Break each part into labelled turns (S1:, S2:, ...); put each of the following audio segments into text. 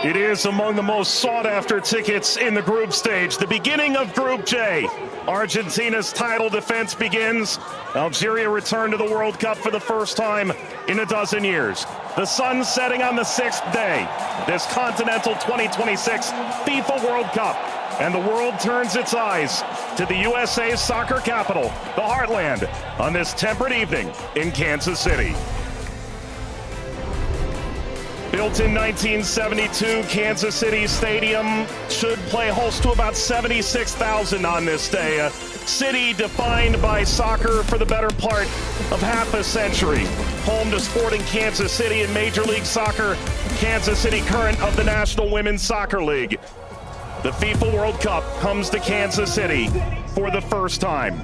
S1: It is among the most sought-after tickets in the group stage. The beginning of Group J. Argentina's title defense begins. Algeria returned to the World Cup for the first time in a dozen years. The sun setting on the sixth day. This Continental 2026 FIFA World Cup. And the world turns its eyes to the USA's soccer capital, the Heartland, on this temperate evening in Kansas City. Built in 1972, Kansas City Stadium should play host to about 76,000 on this day. A city defined by soccer for the better part of half a century. Home to Sporting Kansas City in Major League Soccer, Kansas City current of the National Women's Soccer League. The FIFA World Cup comes to Kansas City for the first time.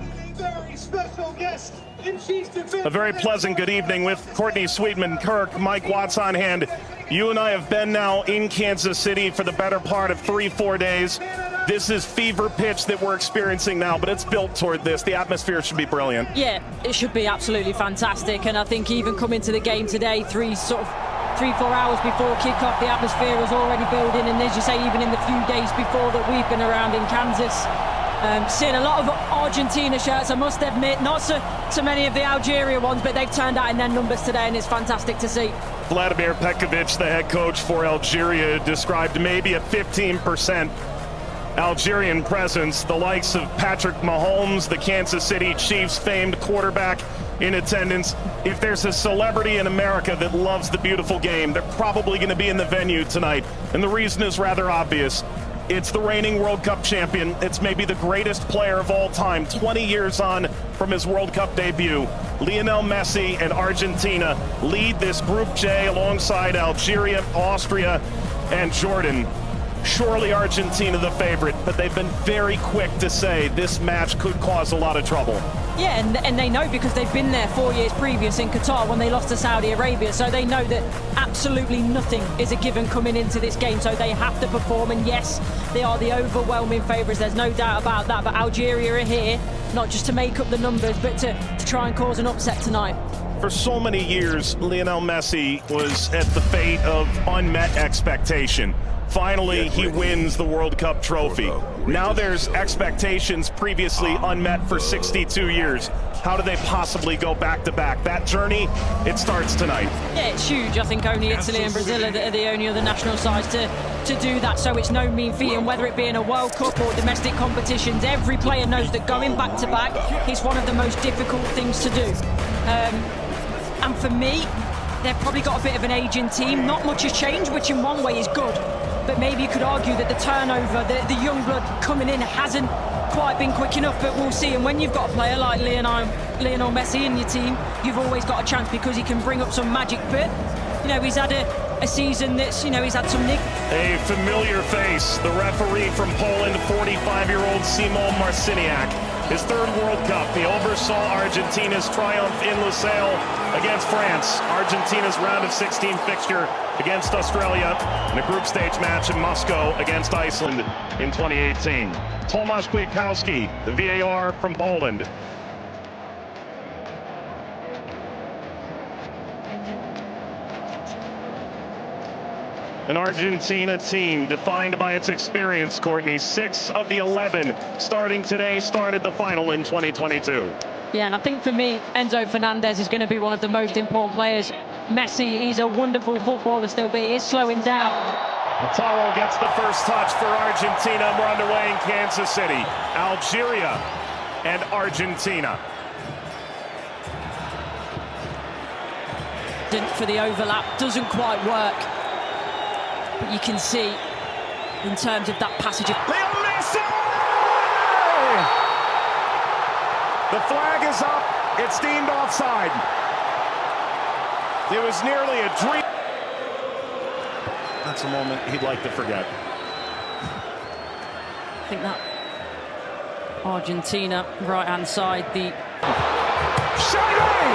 S1: A very pleasant good evening with Courtney Sweetman-Kirk, Mike Watts on hand. You and I have been now in Kansas City for the better part of 3-4 days. This is fever pitch that we're experiencing now, but it's built toward this. The atmosphere should be brilliant.
S2: Yeah, it should be absolutely fantastic. And I think even coming to the game today, 3-4 hours before kickoff, the atmosphere was already building. And as you say, even in the few days before that we've been around in Kansas, seeing a lot of Argentina shirts, I must admit, not so many of the Algeria ones, but they've turned out in their numbers today, and it's fantastic to see.
S1: Vladimir Petkovic, the head coach for Algeria, described maybe a 15% Algerian presence. The likes of Patrick Mahomes, the Kansas City Chiefs famed quarterback, in attendance. If there's a celebrity in America that loves the beautiful game, they're probably going to be in the venue tonight. And the reason is rather obvious. It's the reigning World Cup champion. It's maybe the greatest player of all time, 20 years on from his World Cup debut. Lionel Messi and Argentina lead this Group J alongside Algeria, Austria, and Jordan. Surely Argentina the favorite, but they've been very quick to say this match could cause a lot of trouble.
S2: Yeah, and they know because they've been there 4 years previous in Qatar when they lost to Saudi Arabia, so they know that absolutely nothing is a given coming into this game, so they have to perform. And yes, they are the overwhelming favourites, there's no doubt about that, but Algeria are here not just to make up the numbers, but to try and cause an upset tonight.
S1: For so many years, Lionel Messi was at the fate of unmet expectation. Finally, he wins the World Cup trophy. Now there's expectations previously unmet for 62 years. How do they possibly go back-to-back? That journey, it starts tonight.
S2: Yeah, it's huge. I think only Italy and Brazil are the only other national sides to do that, so it's no mean feat. And whether it be in a World Cup or domestic competitions, every player knows that going back-to-back is one of the most difficult things to do. And for me, they've probably got a bit of an aging team. Not much has changed, which in one way is good. But maybe you could argue that the turnover, the young blood coming in hasn't quite been quick enough, but we'll see. And when you've got a player like Lionel Messi in your team, you've always got a chance because he can bring up some magic. But, you know, he's had a season that's, you know, he's had some nick.
S1: A familiar face, the referee from Poland, 45-year-old Szymon Marciniak. His third World Cup, he oversaw Argentina's triumph in Lusail against France. Argentina's round of 16 fixture against Australia in a group stage match in Moscow against Iceland in 2018. Tomasz Kwiatkowski, the VAR from Poland. An Argentina team defined by its experience, Courtney. 6 of the 11 starting today started the final in 2022.
S2: Yeah, and I think for me, Enzo Fernandez is going to be one of the most important players. Messi, he's a wonderful footballer still, but he is slowing down.
S1: Lautaro gets the first touch for Argentina. We're underway in Kansas City. Algeria and Argentina.
S2: For the overlap, doesn't quite work. But you can see, in terms of that passage of...
S1: Leo Messi! The flag is up. It's deemed offside. It was nearly a dream. That's a moment he'd like to forget.
S2: I think that Argentina, right-hand side, the...
S1: Shady!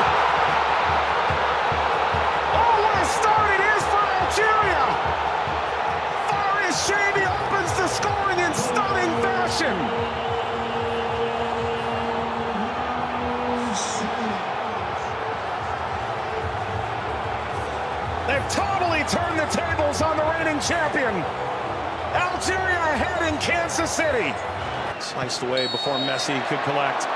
S1: Oh, what a start it is for Algeria! Shady opens the scoring in stunning fashion. They've totally turned the tables on the reigning champion. Algeria ahead in Kansas City. Sliced away before Messi could collect.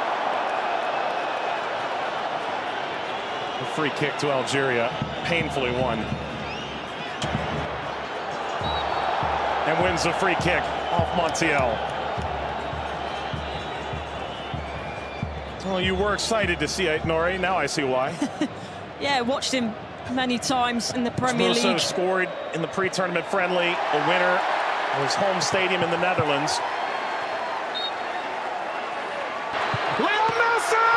S1: A free kick to Algeria, painfully won. And wins the free kick off Montiel. Well, you were excited to see it, Nori. Now I see why.
S2: Yeah, watched him many times in the Premier League.
S1: Also scored in the pre-tournament friendly, a winner of his home stadium in the Netherlands. Leo Messi!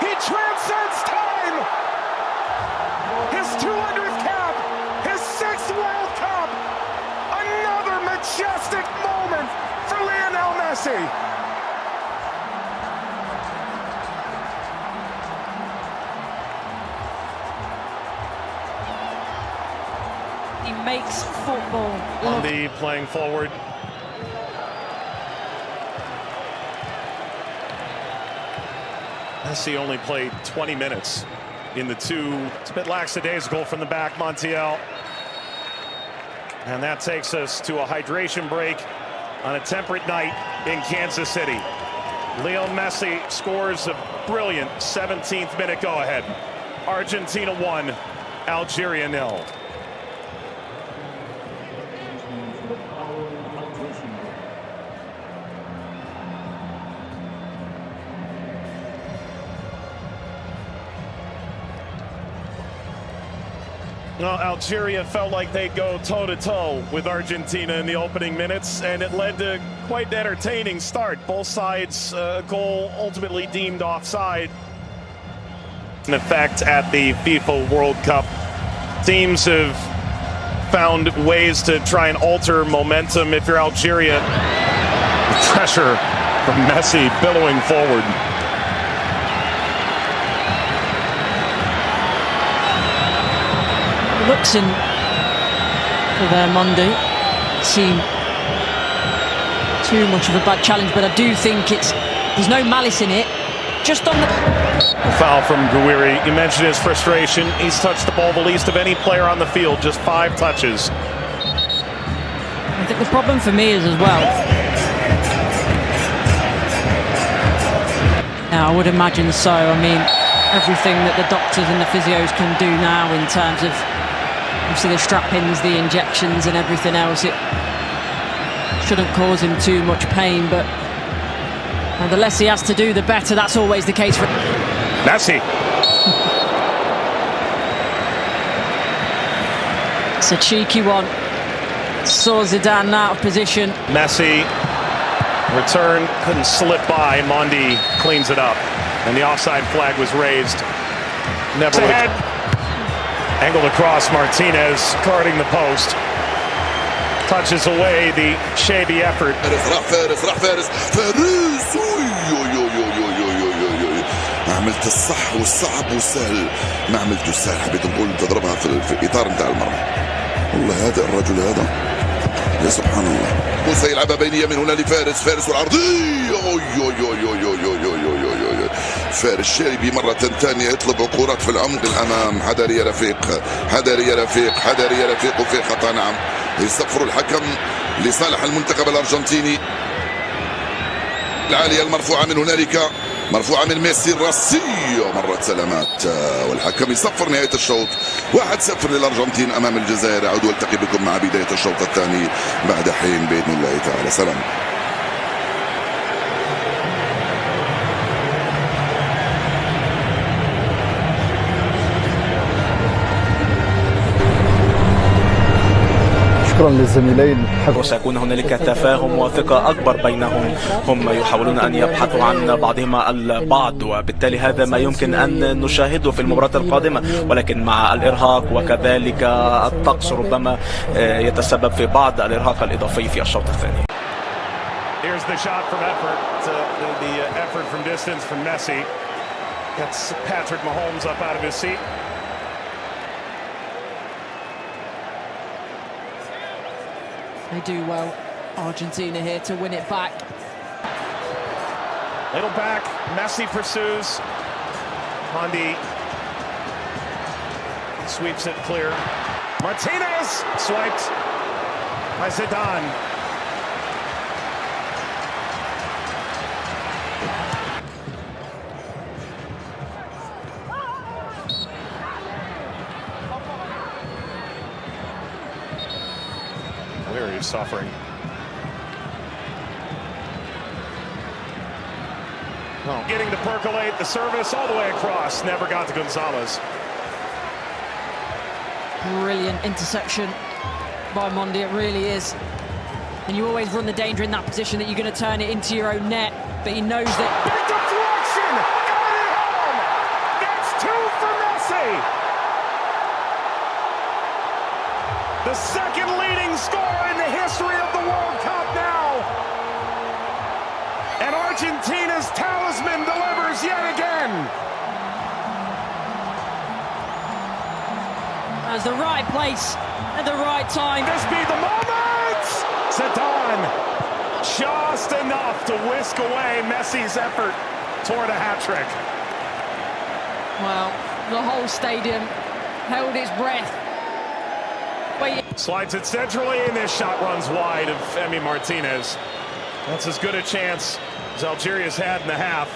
S1: He transcends time! His 200th cap! His 6th World Cup! Another majestic moment for Lionel Messi!
S2: He makes football.
S1: Andy playing forward. Messi only played 20 minutes in the two. It's a bit lackadaisical from the back, Montiel. And that takes us to a hydration break on a temperate night in Kansas City. Leo Messi scores a brilliant 17th minute go-ahead. Argentina 1, Algeria 0. Well, Algeria felt like they'd go toe-to-toe with Argentina in the opening minutes, and it led to quite an entertaining start. Both sides, goal ultimately deemed offside. In effect at the FIFA World Cup, teams have found ways to try and alter momentum. If you're Algeria, pressure from Messi billowing forward.
S2: Looks in for their Monday. Seem too much of a bad challenge, but I do think there's no malice in it. Just on the
S1: foul from Gouiri. You mentioned his frustration. He's touched the ball the least of any player on the field, just 5 touches.
S2: I think the problem for me is as well. Now, I would imagine so. I mean, everything that the doctors and the physios can do now in terms of obviously the strap-ins, the injections and everything else, it shouldn't cause him too much pain, but the less he has to do, the better. That's always the case for
S1: Messi.
S2: It's a cheeky one. Saw Zidane out of position.
S1: Messi, return, couldn't slip by. Mondi cleans it up, and the offside flag was raised. Never ahead. Angled across, Martinez guarding the post. Touches away the shady effort.
S3: ما عملت الصح والصعب والسهل، ما عملت السهل. حبيت نقول تضربها في الاطار نتاع المرمى. والله هذا الرجل هذا يا سبحان الله. موسى يلعبها بينيه من هنا لفارس، فارس والعرضيه. فارس شاربي مرة ثانية يطلب كرات في العمق الأمام. حذر يا رفيق، حذر يا رفيق، حذر يا رفيق. وفي خطأ نعم. يصفر الحكم لصالح المنتخب الأرجنتيني. العالية المرفوعة من هنالك، مرفوعة من ميسي الراسية. مرت سلامات والحكم يصفر نهاية الشوط. 1-0 للأرجنتين أمام الجزائر. أعود والتقي بكم مع بداية الشوط الثاني بعد حين بإذن الله تعالى. سلام.
S4: شكرا للزميلين.
S5: وسيكون هنالك تفاهم وثقة أكبر بينهم. هم يحاولون أن يبحثوا عن بعضهما البعض، وبالتالي هذا ما يمكن أن نشاهده في المباراة القادمة، ولكن مع الإرهاق وكذلك الطقس ربما يتسبب في بعض الإرهاق الإضافي في الشوط الثاني.
S1: Here's the shot from effort. The effort from distance from Messi. Gets Patrick Mahomes up out of his seat.
S2: They do well, Argentina here, to win it back.
S1: Little back, Messi pursues. Mondi Sweeps it clear. Martinez swiped by Zidane. Where he's suffering. Oh. Getting to percolate the service all the way across. Never got to Gonzalez.
S2: Brilliant interception by Mondi, it really is. And you always run the danger in that position that you're going to turn it into your own net, but he knows that.
S1: Big deflection! Got it home! That's 2 for Messi! The second leading scorer in the history of the World Cup now! And Argentina's talisman delivers yet again!
S2: That's the right place at the right time.
S1: This be the moment! Zidane, just enough to whisk away Messi's effort toward a hat-trick.
S2: Well, the whole stadium held its breath.
S1: Slides it centrally, and this shot runs wide of Emi Martinez. That's as good a chance as Algeria's had in the half.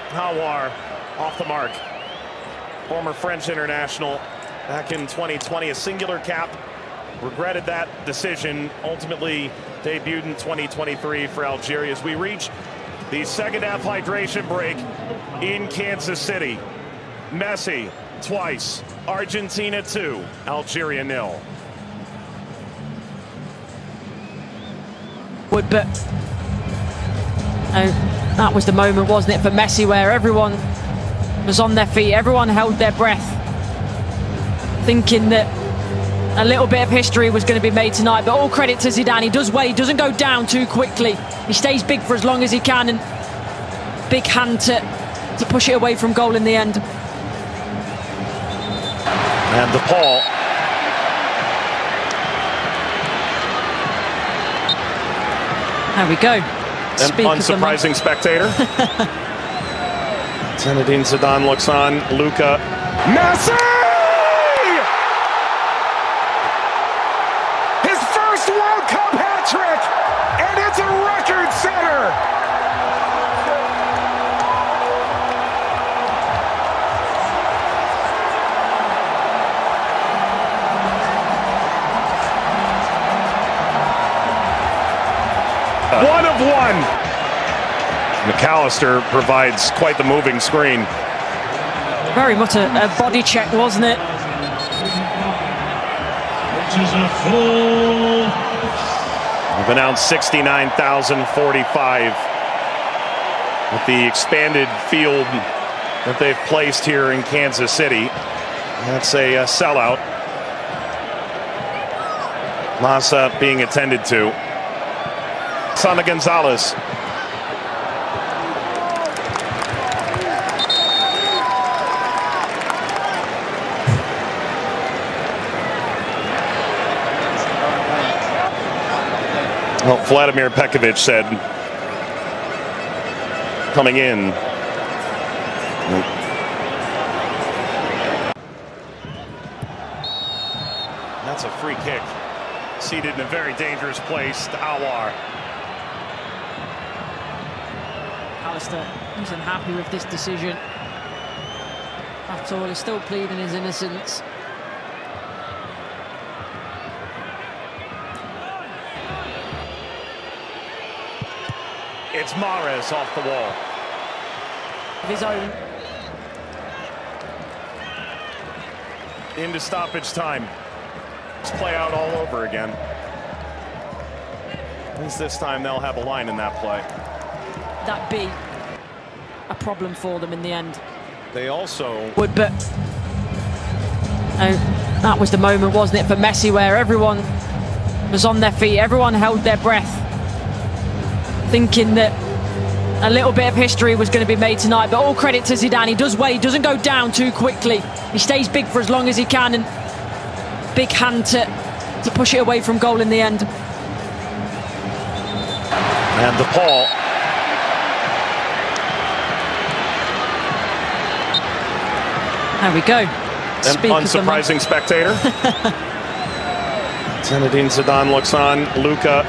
S1: Hawar off the mark. Former French international back in 2020, a singular cap. Regretted that decision. Ultimately debuted in 2023 for Algeria as we reach the second half hydration break in Kansas City. Messi twice. Argentina 2, Algeria 0.
S2: But that was the moment, wasn't it, for Messi, where everyone was on their feet, everyone held their breath, thinking that a little bit of history was going to be made tonight. But all credit to Zidane. He does well, he doesn't go down too quickly. He stays big for as long as he can, and big hand to push it away from goal in the end.
S1: And DePaul.
S2: There we go.
S1: An unsurprising spectator. Zinedine Zidane looks on. Luka. Messi! His first World Cup hat-trick! And it's a record setter! One of one. McAllister provides quite the moving screen.
S2: Very much a body check, wasn't it?
S1: We've announced 69,045 with the expanded field that they've placed here in Kansas City. That's a sellout. Massa being attended to. Sana Gonzalez. Well, Vladimir Pekovic said coming in. That's a free kick. Seated in a very dangerous place to Hawar.
S2: Alistair isn't happy with this decision at all. He's still pleading his innocence.
S1: It's Mahrez off the wall.
S2: Of his own.
S1: Into stoppage time. Let's play out all over again. At least this time they'll have a line in that play.
S2: That be a problem for them in the end.
S1: They also
S2: But that was the moment, wasn't it, for Messi, where everyone was on their feet, everyone held their breath, thinking that a little bit of history was going to be made tonight. But all credit to Zidane. He does well, he doesn't go down too quickly. He stays big for as long as he can, and big hand to push it away from goal in the end.
S1: and DePaul.
S2: There we go.
S1: unsurprising spectator. Zinedine Zidane looks on. Luka